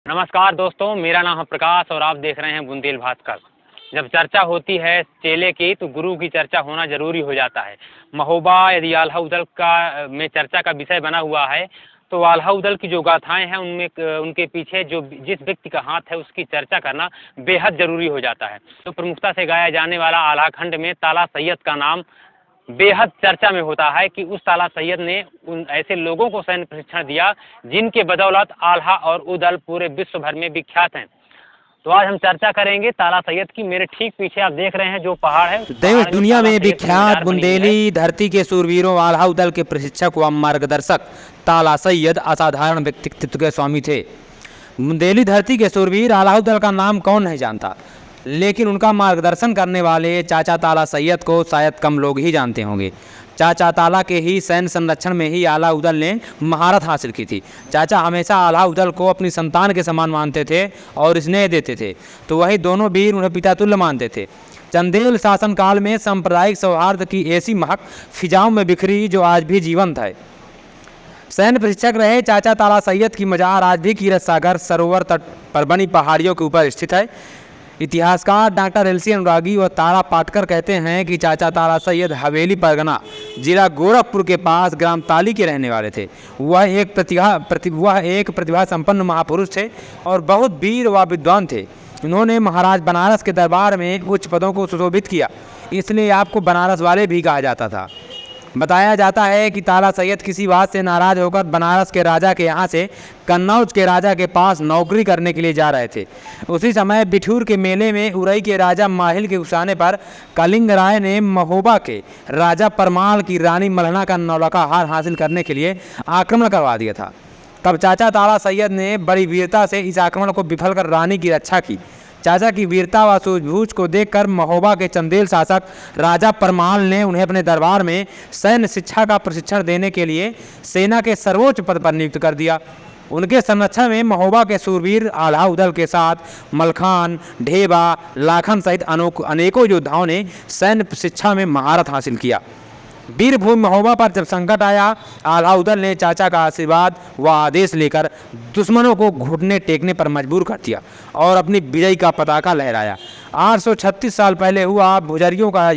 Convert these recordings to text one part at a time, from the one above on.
नमस्कार दोस्तों, मेरा नाम है प्रकाश और आप देख रहे हैं बुंदेल भास्कर। जब चर्चा होती है चेले की तो गुरु की चर्चा होना जरूरी हो जाता है। महोबा यदि आल्हा उदल का में चर्चा का विषय बना हुआ है तो आल्हा उदल की जो गाथाएं हैं उनमें उनके पीछे जो जिस व्यक्ति का हाथ है उसकी चर्चा करना बेहद जरूरी हो जाता है। तो प्रमुखता से गाया जाने वाला आल्हा खंड में ताला सैयद का नाम बेहद चर्चा में होता है कि उस ताला सैयद ने उन ऐसे लोगों को सैन्य प्रशिक्षण दिया जिनके बदौलत आल्हा और उदल पूरे विश्व भर में विख्यात हैं। तो आज हम चर्चा करेंगे ताला सैयद की। मेरे ठीक पीछे आप देख रहे हैं जो पहाड़ है, देश दुनिया में विख्यात बुंदेली धरती के सूरवीरों आल्हा उदल के प्रशिक्षक व मार्गदर्शक ताला सैयद असाधारण व्यक्तित्व के स्वामी थे। बुंदेली धरती के सूरवीर आल्हा उदल का नाम कौन नहीं जानता, लेकिन उनका मार्गदर्शन करने वाले चाचा ताला सैयद को शायद कम लोग ही जानते होंगे। चाचा ताला के ही सैन्य संरक्षण में ही आल्हा उदल ने महारत हासिल की थी। चाचा हमेशा आल्हा उदल को अपनी संतान के समान मानते थे और स्नेह देते थे, तो वही दोनों वीर उन्हें पिता तुल्य मानते थे। चंदेल शासनकाल में सांप्रदायिक सौहार्द की ऐसी महक फिजाओं में बिखरी जो आज भी जीवंत है। सैन्य प्रशिक्षक रहे चाचा ताला सैयद की मजार आज भी कीरत सागर सरोवर तट पर बनी पहाड़ियों के ऊपर स्थित है। इतिहासकार डॉक्टर एल सी अनुरागी व तारा पाटकर कहते हैं कि चाचा ताला सैयद हवेली परगना जिला गोरखपुर के पास ग्राम ताली के रहने वाले थे। वह एक प्रतिभा संपन्न महापुरुष थे और बहुत वीर व विद्वान थे। उन्होंने महाराज बनारस के दरबार में उच्च पदों को सुशोभित किया, इसलिए आपको बनारस वाले भी कहा जाता था। बताया जाता है कि ताला सैयद किसी बात से नाराज होकर बनारस के राजा के यहाँ से कन्नौज के राजा के पास नौकरी करने के लिए जा रहे थे। उसी समय बिठूर के मेले में उरई के राजा माहिल के उकसाने पर कलिंग राय ने महोबा के राजा परमाल की रानी मल्हना का नौलखा हार हासिल करने के लिए आक्रमण करवा दिया था। तब चाचा ताला सैयद ने बड़ी वीरता से इस आक्रमण को विफल कर रानी की रक्षा की। चाचा की वीरता व सूझबूझ को देखकर महोबा के चंदेल शासक राजा परमाल ने उन्हें अपने दरबार में सैन्य शिक्षा का प्रशिक्षण देने के लिए सेना के सर्वोच्च पद पर नियुक्त कर दिया। उनके संरक्षण में महोबा के सूरवीर आल्हा उदल के साथ मलखान, ढेबा, लाखन सहित अनेकों योद्धाओं ने सैन्य शिक्षा में महारत हासिल किया। वीरभूमि महोबा पर जब संकट आया, आल्हा उदल ने चाचा का आशीर्वाद व आदेश लेकर दुश्मनों को घुटने टेकने पर मजबूर कर दिया और अपनी विजय का पताका लहराया। 836 साल पहले हुआ भुजरियों का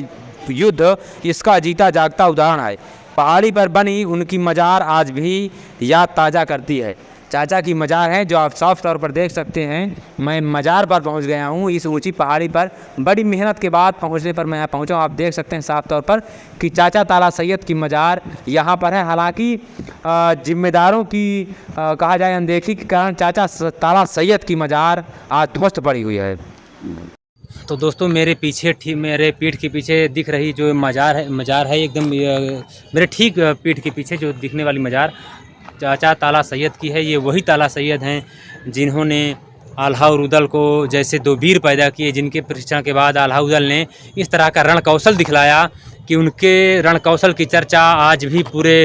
युद्ध इसका जीता जागता उदाहरण है। पहाड़ी पर बनी उनकी मजार आज भी याद ताज़ा करती है। चाचा की मजार है जो आप साफ तौर पर देख सकते हैं। मैं मजार पर पहुंच गया हूं, इस ऊंची पहाड़ी पर बड़ी मेहनत के बाद पहुंचने पर मैं पहुंचा हूं। आप देख सकते हैं साफ तौर पर कि चाचा ताला सैयद की मजार यहां पर है। हालांकि जिम्मेदारों की कहा जाए अनदेखी के कारण चाचा ताला सैयद की मजार आज ध्वस्त पड़ी हुई है। तो दोस्तों मेरे पीठ के पीछे दिख रही जो मजार है एकदम मेरे ठीक पीठ के पीछे जो दिखने वाली मजार चाचा ताला सैयद की है। ये वही ताला सैयद हैं जिन्होंने आल्हा और उदल को जैसे दो वीर पैदा किए, जिनके प्रशिक्षण के बाद आल्हा उदल ने इस तरह का रण कौशल दिखलाया कि उनके रण कौशल की चर्चा आज भी पूरे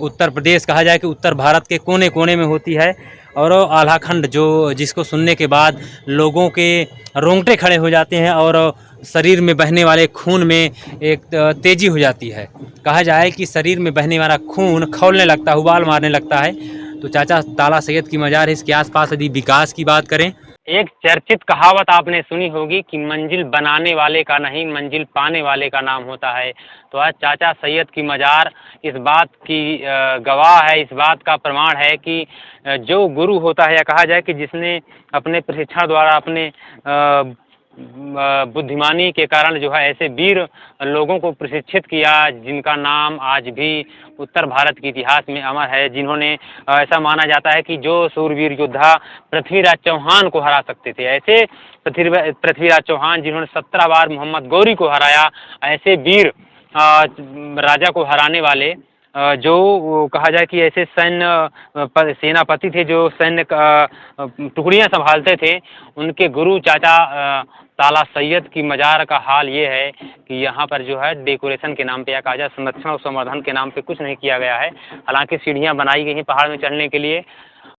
उत्तर प्रदेश कहा जाए कि उत्तर भारत के कोने कोने में होती है। और आल्हा खंड जिसको सुनने के बाद लोगों के रोंगटे खड़े हो जाते हैं और शरीर में बहने वाले खून में एक तेज़ी हो जाती है। कहा जाए कि शरीर में बहने वाला खून खौलने लगता है, उबाल मारने लगता है। तो चाचा ताला सैयद की मजार है। इसके आसपास यदि विकास की बात करें, एक चर्चित कहावत आपने सुनी होगी कि मंजिल बनाने वाले का नहीं, मंजिल पाने वाले का नाम होता है। तो आज चाचा सैयद की मजार इस बात की गवाह है, इस बात का प्रमाण है कि जो गुरु होता है या कहा जाए कि जिसने अपने प्रशिक्षण द्वारा अपने बुद्धिमानी के कारण जो है ऐसे वीर लोगों को प्रशिक्षित किया जिनका नाम आज भी उत्तर भारत के इतिहास में अमर है। जिन्होंने ऐसा माना जाता है कि जो सूरवीर योद्धा पृथ्वीराज चौहान को हरा सकते थे, ऐसे पृथ्वीराज चौहान जिन्होंने 17 बार मोहम्मद गौरी को हराया, ऐसे वीर राजा को हराने वाले जो कहा जाए कि ऐसे सैन्य सेनापति थे जो सैन्य टुकड़ियां संभालते थे, उनके गुरु चाचा ताला सैयद की मजार का हाल ये है कि यहाँ पर जो है डेकोरेशन के नाम पे या कहा जाए संरक्षण और संवर्धन के नाम पे कुछ नहीं किया गया है। हालांकि सीढ़ियाँ बनाई गई हैं पहाड़ में चढ़ने के लिए,